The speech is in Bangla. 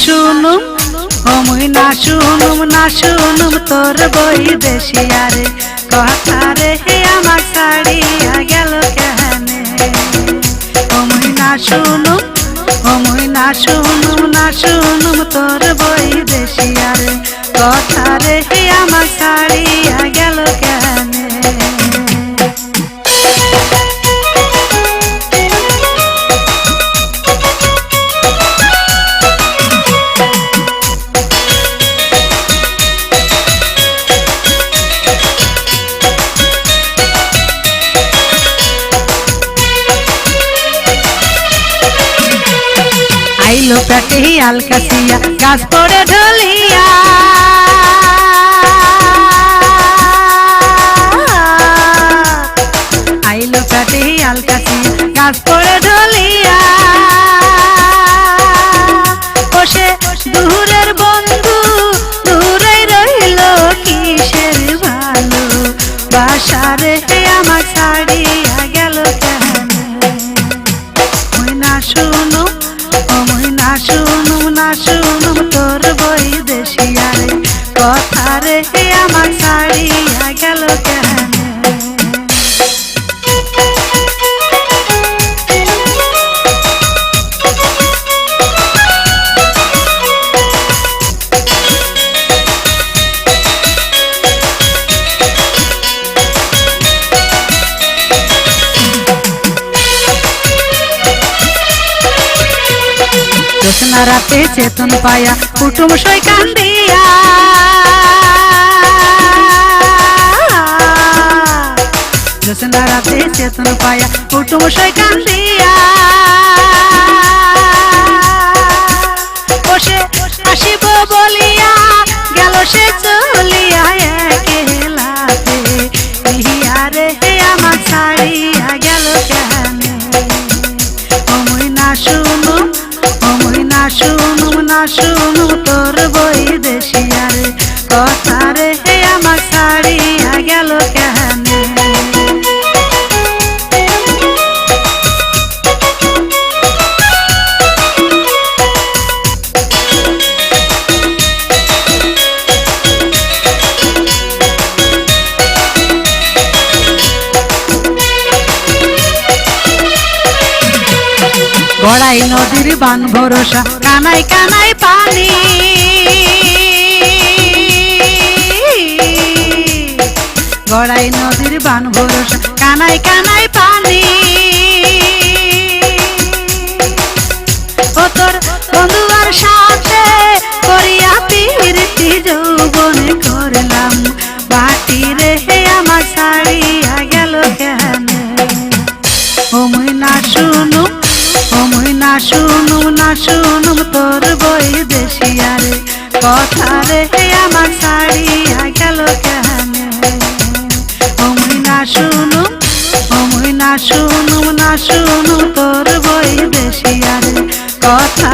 শুনুম মুই না শুনুম তোর বৈদেশিয়া রে কথা রে আমার ছাড়িয়া গেল কেনে মুই না শুনুম তোর বৈদেশিয়া রে কথা রে আমার ছাড়িয়া গেল কেনে আইলো পেটে আলকাসিয়া গাছ পড়ে ঢলিয়া আইলো পেটে আলকাসিয়া গাছ পড়ে ঢলিয়া বসে দূরের বন্ধু দূরে রইল কিসের ভালো বাসারে আমার ছাড়িয়া গেল কেন মুই না শুনুম তোর বৈদেশিয়া রে কথা রে আমার ছাড়িয়া গেল কেন জ্যোৎস্না রাতে চেতন পায়া কুটুম সই কান্দিয়া জ্যোৎস্না রাতে চেতন পায়া কুটুম সই কান্দিয়া বসে আসিব বলিয়া গেল সে চলিয়া একলাতে ইহিয়া রে আমার ছাড়িয়া গেল কেনে মুই না শুনুম তোর বৈদেশিয়া রে কথা রে আমার ছাড়িয়া গেল কেনে গড়াই নদীর বান ভরসা কানাই কানাই পানি গড়াই নদীর বান ভরসা কানাই কানাই পানি ও তোর বন্ধুয়ার সাথে করিয়া প্রীতি যৌবনে করলাম বাটি রে আমার ছাড়িয়া গেল কেনে মুই না শুনুম তোর বৈদেশিয়া রে কথা রে আমার ছাড়িয়া গেল কেনে মুই না শুনুম তোর বৈদেশিয়া রে কথা